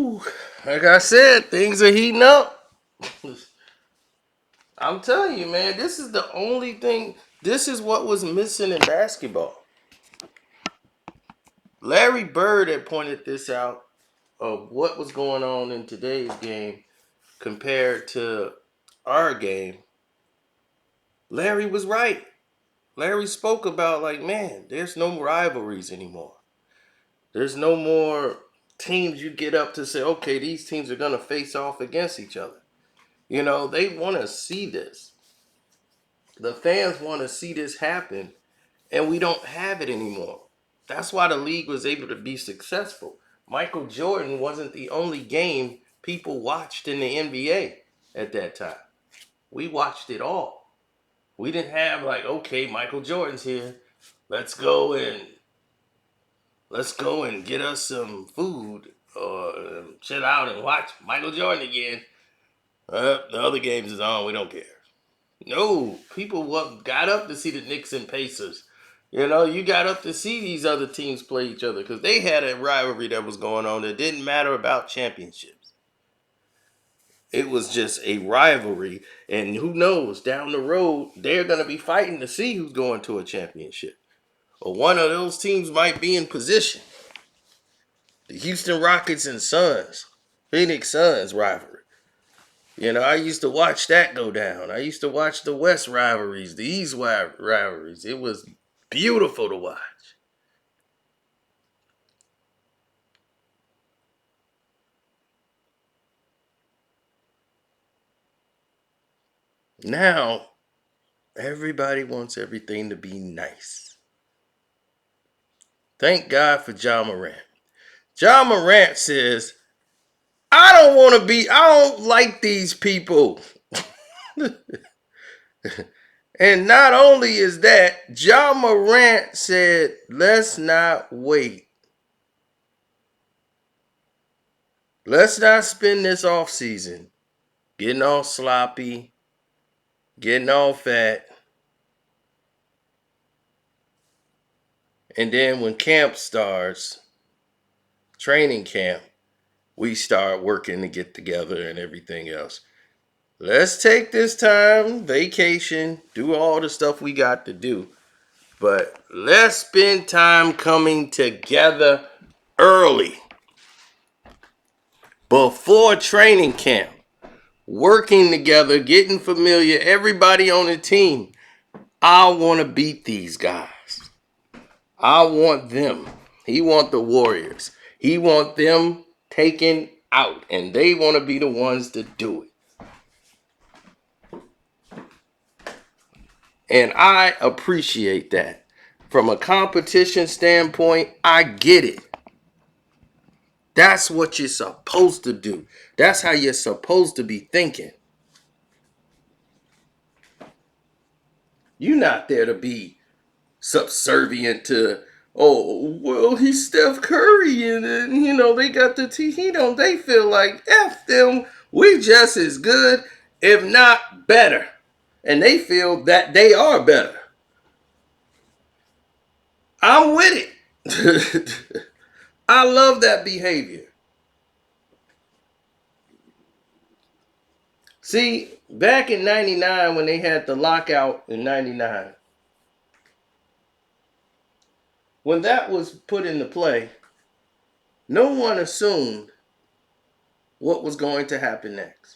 Woo! Like I said, things are heating up. I'm telling you, man, this is the only thing. This is what was missing in basketball. Larry Bird had pointed this out of what was going on in today's game compared to our game. Larry was right. Larry spoke about, like, man, there's no rivalries anymore. There's no more teams you get up to say, okay, these teams are going to face off against each other. You know, they want to see this. The fans want to see this happen, and we don't have it anymore. That's why the league was able to be successful. Michael Jordan wasn't the only game people watched in the NBA at that time. We watched it all. We didn't have like, okay, Michael Jordan's here. Let's go and get us some food or chill out and watch Michael Jordan again. The other games is on. We don't care. No, people got up to see the Knicks and Pacers. You know, you got up to see these other teams play each other because they had a rivalry that was going on that didn't matter about championships. It was just a rivalry, and who knows, down the road, they're going to be fighting to see who's going to a championship. Or one of those teams might be in position. The Houston Rockets and Suns, Phoenix Suns rivalry. You know, I used to watch that go down. I used to watch the West rivalries, the East rivalries. It was beautiful to watch. Now, everybody wants everything to be nice. Thank God for John Morant. John Morant says, I don't like these people. And not only is that, John Morant said, let's not wait. Let's not spend this off season getting all sloppy, getting all fat. And then when camp starts, training camp, we start working to get together and everything else. Let's take this time, vacation, do all the stuff we got to do. But let's spend time coming together early. Before training camp. Working together, getting familiar, everybody on the team. I want to beat these guys. I want them. He want the Warriors. He want them taken out, and they want to be the ones to do it. And I appreciate that. From a competition standpoint, I get it. That's what you're supposed to do. That's how you're supposed to be thinking. You're not there to be subservient to, oh, well, he's Steph Curry and you know, they got the team. They feel like, F them, we just as good, if not better. And they feel that they are better. I'm with it. I love that behavior. See, back in 99 when they had the lockout in 99, when that was put into play, no one assumed what was going to happen next.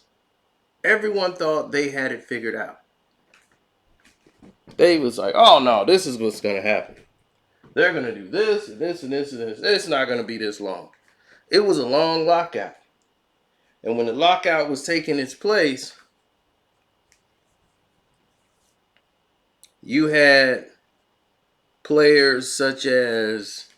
Everyone thought they had it figured out. They was like, oh no, this is what's going to happen. They're going to do this and this and this and this. It's not going to be this long. It was a long lockout. And when the lockout was taking its place, you had players such as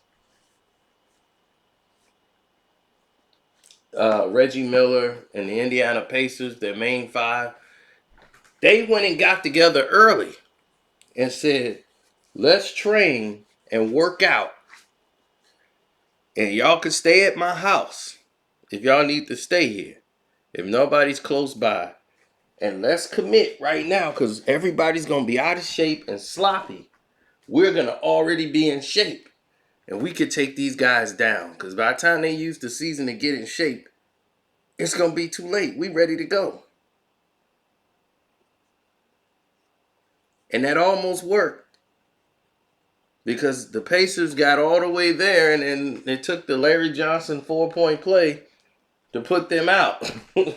Reggie Miller and the Indiana Pacers, their main five. They went and got together early and said, let's train and work out. And y'all can stay at my house if y'all need to stay here. If nobody's close by. And let's commit right now because everybody's going to be out of shape and sloppy. We're going to already be in shape. And we could take these guys down. Because by the time they use the season to get in shape, it's going to be too late. We ready to go. And that almost worked because the Pacers got all the way there, and then it took the Larry Johnson 4-point play to put them out. And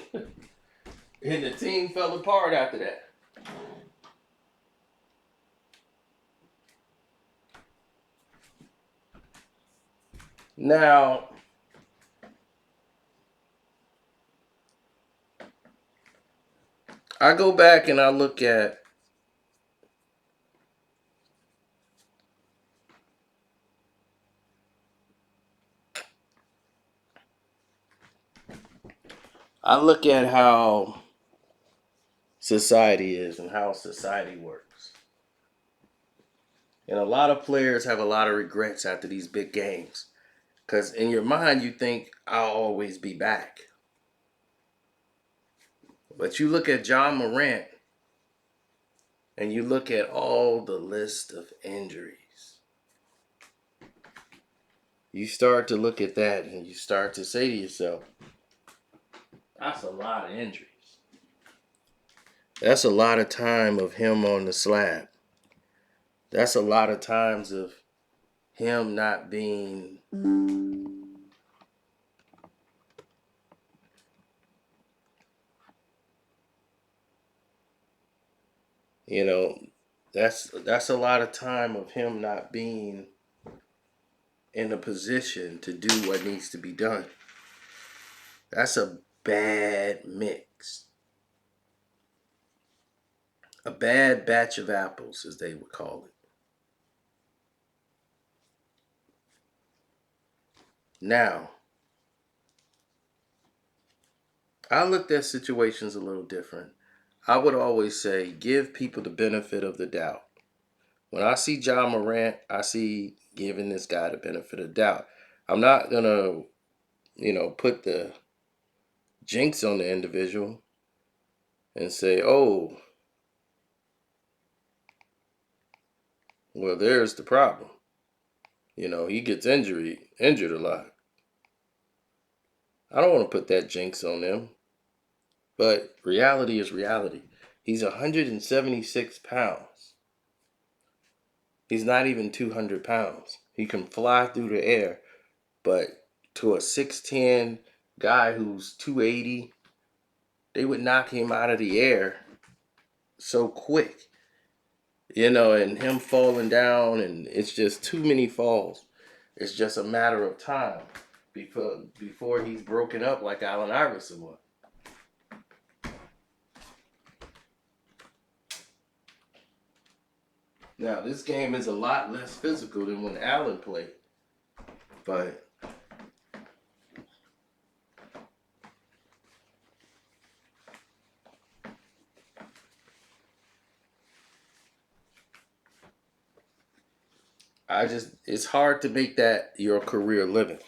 the team fell apart after that. Now, I go back and I look at how society is and how society works. And a lot of players have a lot of regrets after these big games. Because in your mind, you think, I'll always be back. But you look at John Morant and you look at all the list of injuries. You start to look at that and you start to say to yourself, that's a lot of injuries. That's a lot of time of him on the slab. That's a lot of times of him not being that's a lot of time of him not being in a position to do what needs to be done. That's a bad mix. A bad batch of apples, as they would call it. Now, I looked at situations a little different. I would always say, give people the benefit of the doubt. When I see John Morant, I see giving this guy the benefit of the doubt. I'm not going to, put the jinx on the individual and say, oh, well, there's the problem. He gets injured a lot. I don't want to put that jinx on them. But reality is reality. He's 176 pounds. He's not even 200 pounds. He can fly through the air. But to a 6'10 guy who's 280, they would knock him out of the air so quick. And him falling down, and it's just too many falls. It's just a matter of time before he's broken up like Allen Iverson was. Now, this game is a lot less physical than when Allen played. But it's hard to make that your career living.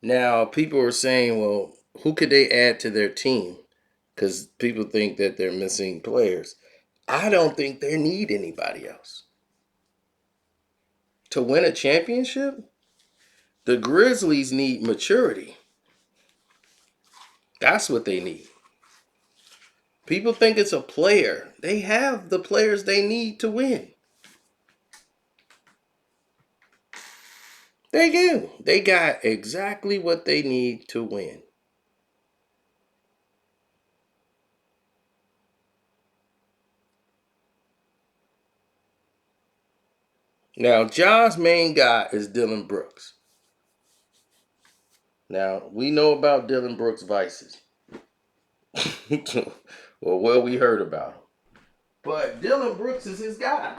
Now, people are saying, well, who could they add to their team? Because people think that they're missing players. I don't think they need anybody else. To win a championship, the Grizzlies need maturity. That's what they need. People think it's a player. They have the players they need to win. They do. They got exactly what they need to win. Now, John's main guy is Dillon Brooks. Now, we know about Dillon Brooks' vices. Or what we heard about him. But Dillon Brooks is his guy.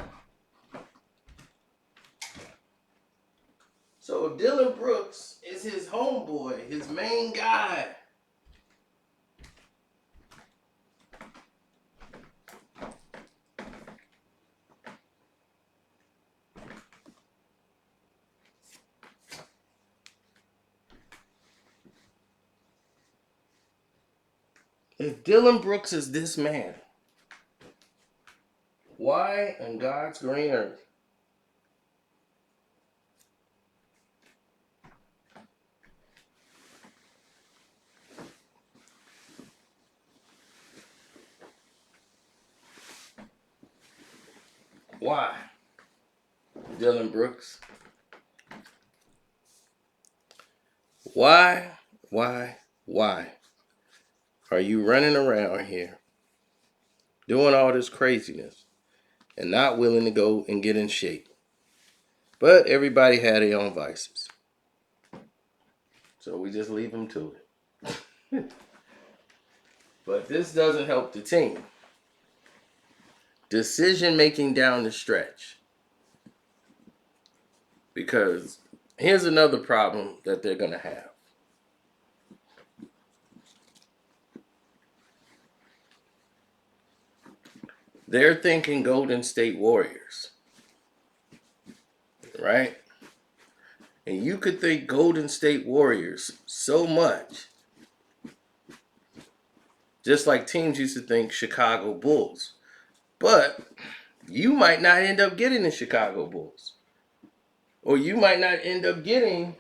So Dillon Brooks is his homeboy, his main guy. If Dillon Brooks is this man, why in God's green earth Why? Dylan Brooks. Why are you running around here doing all this craziness and not willing to go and get in shape? But everybody had their own vices. So we just leave them to it. But this doesn't help the team. Decision making down the stretch. Because here's another problem that they're going to have. They're thinking Golden State Warriors. Right? And you could think Golden State Warriors so much, just like teams used to think Chicago Bulls. But you might not end up getting the Chicago Bulls. Or you might not end up getting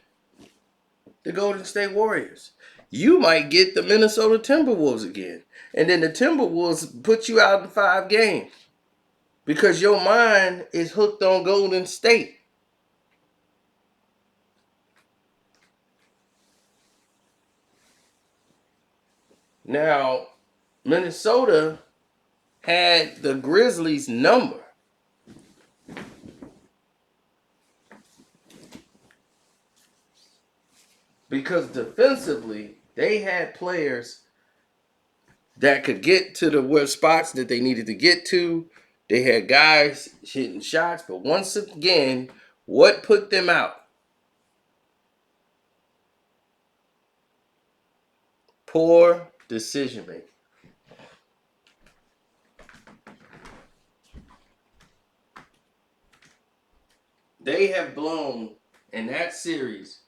the Golden State Warriors. You might get the Minnesota Timberwolves again. And then the Timberwolves put you out in 5 games. Because your mind is hooked on Golden State. Now, Minnesota had the Grizzlies' number. Because defensively, they had players that could get to the spots that they needed to get to. They had guys hitting shots. But once again, what put them out? Poor decision making. They have blown in that series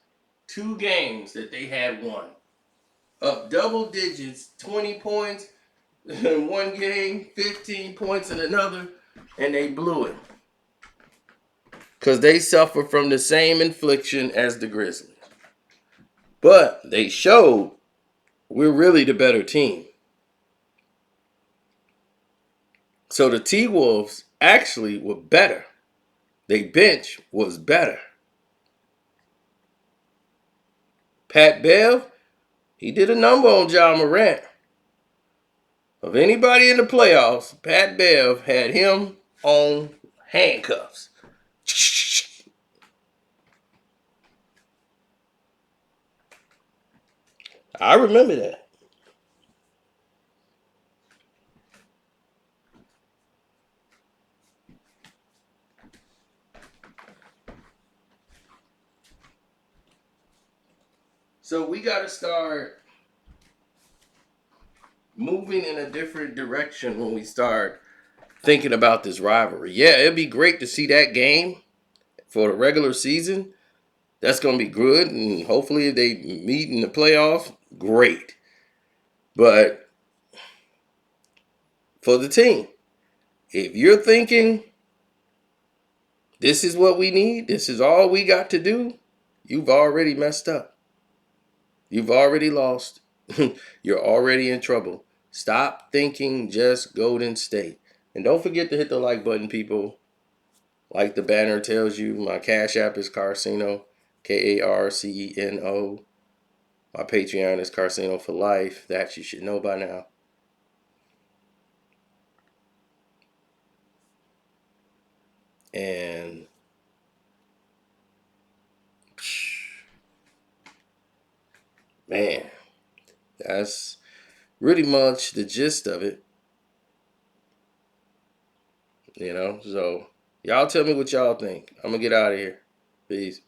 2 games that they had won. Up double digits, 20 points in one game, 15 points in another, and they blew it. Because they suffer from the same infliction as the Grizzlies. But they showed we're really the better team. So the T-Wolves actually were better. Their bench was better. Pat Bev, he did a number on John Morant. Of anybody in the playoffs, Pat Bev had him on handcuffs. I remember that. So we got to start moving in a different direction when we start thinking about this rivalry. Yeah, it'd be great to see that game for the regular season. That's going to be good, and hopefully if they meet in the playoffs, great. But for the team, if you're thinking this is what we need, this is all we got to do, you've already messed up. You've already lost. You're already in trouble. Stop thinking just Golden State. And don't forget to hit the like button, people. Like the banner tells you, my Cash App is Carceno, Karceno. My Patreon is Carceno for life. That you should know by now. And man, that's really much the gist of it. So y'all tell me what y'all think. I'm gonna get out of here. Peace.